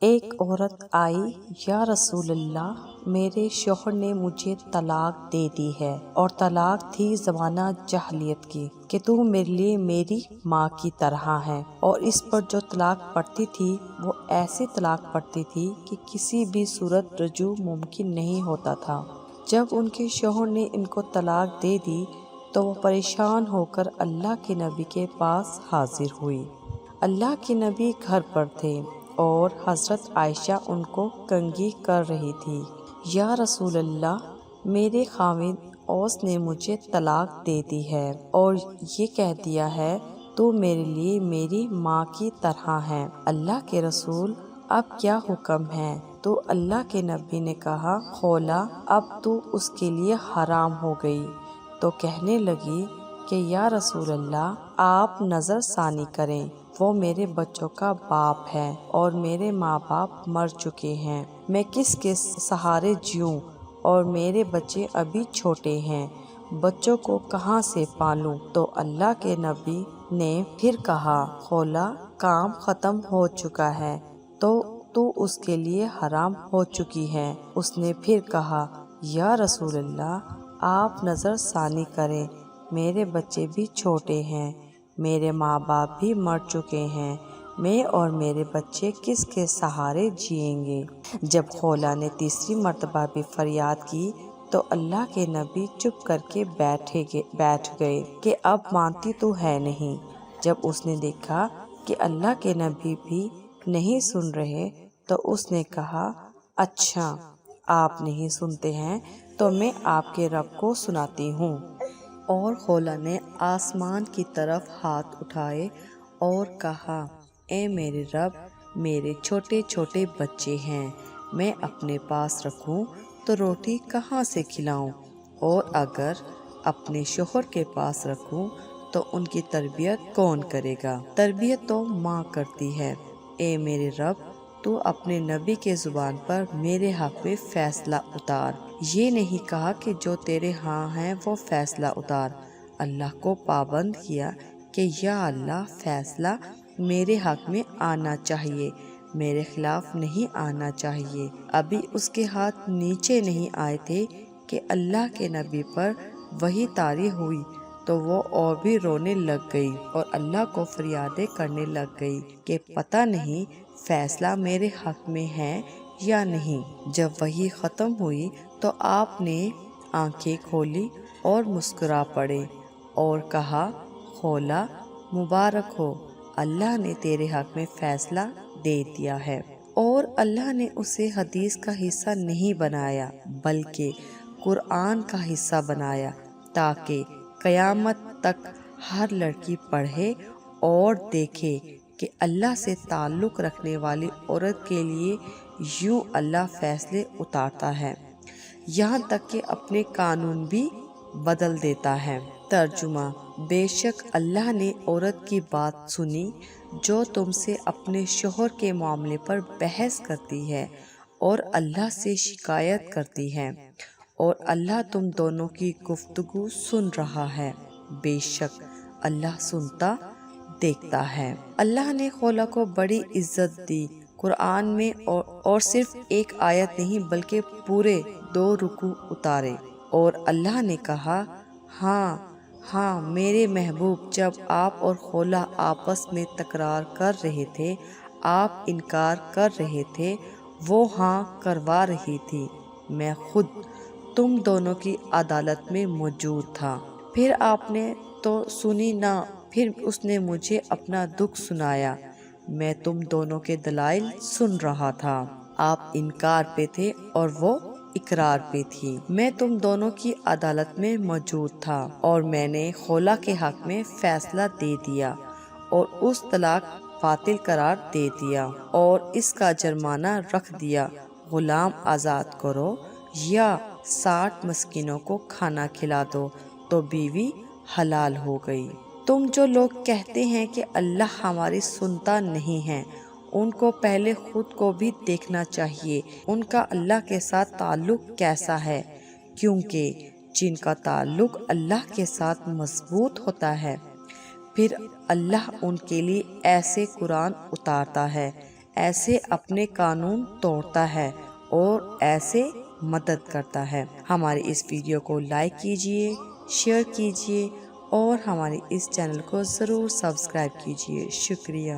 ایک عورت آئی، یا رسول اللہ، میرے شوہر نے مجھے طلاق دے دی ہے، اور طلاق تھی زمانہ جاہلیت کی کہ تو میرے لیے میری ماں کی طرح ہے، اور اس پر جو طلاق پڑتی تھی وہ ایسی طلاق پڑتی تھی کہ کسی بھی صورت رجوع ممکن نہیں ہوتا تھا۔ جب ان کے شوہر نے ان کو طلاق دے دی تو وہ پریشان ہو کر اللہ کے نبی کے پاس حاضر ہوئی۔ اللہ کے نبی گھر پر تھے اور حضرت عائشہ ان کو کنگھی کر رہی تھی۔ یا رسول اللہ، میرے خاوند اوس نے مجھے طلاق دے دی ہے اور یہ کہہ دیا ہے تو میرے لیے میری ماں کی طرح ہے۔ اللہ کے رسول، اب کیا حکم ہے؟ تو اللہ کے نبی نے کہا، خولا اب تو اس کے لیے حرام ہو گئی۔ تو کہنے لگی کہ یا رسول اللہ، آپ نظر ثانی کریں، وہ میرے بچوں کا باپ ہے اور میرے ماں باپ مر چکے ہیں، میں کس کے سہارے جیوں، اور میرے بچے ابھی چھوٹے ہیں، بچوں کو کہاں سے پالوں؟ تو اللہ کے نبی نے پھر کہا، خولا کام ختم ہو چکا ہے تو اس کے لیے حرام ہو چکی ہے۔ اس نے پھر کہا، یا رسول اللہ، آپ نظر ثانی کریں، میرے بچے بھی چھوٹے ہیں، میرے ماں باپ بھی مر چکے ہیں، میں اور میرے بچے کس کے سہارے جئیں گے؟ جب خولا نے تیسری مرتبہ بھی فریاد کی تو اللہ کے نبی چپ کر کے بیٹھ گئے کہ اب مانتی تو ہے نہیں۔ جب اس نے دیکھا کہ اللہ کے نبی بھی نہیں سن رہے تو اس نے کہا، اچھا آپ نہیں سنتے ہیں تو میں آپ کے رب کو سناتی ہوں۔ اور خولا نے آسمان کی طرف ہاتھ اٹھائے اور کہا، اے میرے رب، میرے چھوٹے چھوٹے بچے ہیں، میں اپنے پاس رکھوں تو روٹی کہاں سے کھلاؤں، اور اگر اپنے شوہر کے پاس رکھوں تو ان کی تربیت کون کرے گا؟ تربیت تو ماں کرتی ہے۔ اے میرے رب، تو اپنے نبی کے زبان پر میرے حق میں فیصلہ اتار۔ یہ نہیں کہا کہ جو تیرے ہاں ہے وہ فیصلہ اتار۔ اللہ کو پابند کیا کہ یا اللہ، فیصلہ میرے حق میں آنا چاہیے، میرے خلاف نہیں آنا چاہیے۔ ابھی اس کے ہاتھ نیچے نہیں آئے تھے کہ اللہ کے نبی پر وحی طاری ہوئی تو وہ اور بھی رونے لگ گئی اور اللہ کو فریادیں کرنے لگ گئی کہ پتہ نہیں فیصلہ میرے حق میں ہے یا نہیں۔ جب وحی ختم ہوئی تو آپ نے آنکھیں کھولی اور مسکرا پڑے اور کہا، خولا مبارک ہو، اللہ نے تیرے حق میں فیصلہ دے دیا ہے، اور اللہ نے اسے حدیث کا حصہ نہیں بنایا بلکہ قرآن کا حصہ بنایا تاکہ قیامت تک ہر لڑکی پڑھے اور دیکھے کہ اللہ سے تعلق رکھنے والی عورت کے لیے یوں اللہ فیصلے اتارتا ہے، یہاں تک کہ اپنے قانون بھی بدل دیتا ہے۔ ترجمہ: بے شک اللہ نے عورت کی بات سنی جو تم سے اپنے شوہر کے معاملے پر بحث کرتی ہے اور اللہ سے شکایت کرتی ہے، اور اللہ تم دونوں کی گفتگو سن رہا ہے، بے شک اللہ سنتا دیکھتا ہے۔ اللہ نے خولا کو بڑی عزت دی قرآن میں، اور صرف ایک آیت نہیں بلکہ پورے 2 رکوع اتارے، اور اللہ نے کہا، ہاں ہاں میرے محبوب، جب آپ اور خولا آپس میں تکرار کر رہے تھے، آپ انکار کر رہے تھے، وہ ہاں کروا رہی تھی، میں خود تم دونوں کی عدالت میں موجود تھا، پھر آپ نے تو سنی نہ، پھر اس نے مجھے اپنا دکھ سنایا، میں تم دونوں کے دلائل سن رہا تھا، آپ انکار پہ تھے اور وہ اقرار پہ تھی، میں تم دونوں کی عدالت میں موجود تھا، اور میں نے خولا کے حق میں فیصلہ دے دیا اور اس طلاق باطل قرار دے دیا اور اس کا جرمانہ رکھ دیا، غلام آزاد کرو یا 60 مسکینوں کو کھانا کھلا دو تو بیوی حلال ہو گئی۔ تم جو لوگ کہتے ہیں کہ اللہ ہماری سنتا نہیں ہے، ان کو پہلے خود کو بھی دیکھنا چاہیے ان کا اللہ کے ساتھ تعلق کیسا ہے، کیونکہ جن کا تعلق اللہ کے ساتھ مضبوط ہوتا ہے پھر اللہ ان کے لیے ایسے قرآن اتارتا ہے ایسے اپنے قانون توڑتا ہے اور ایسے مدد کرتا ہے۔ ہمارے اس ویڈیو کو لائک کیجئے، شیئر کیجئے اور ہمارے اس چینل کو ضرور سبسکرائب کیجئے۔ شکریہ۔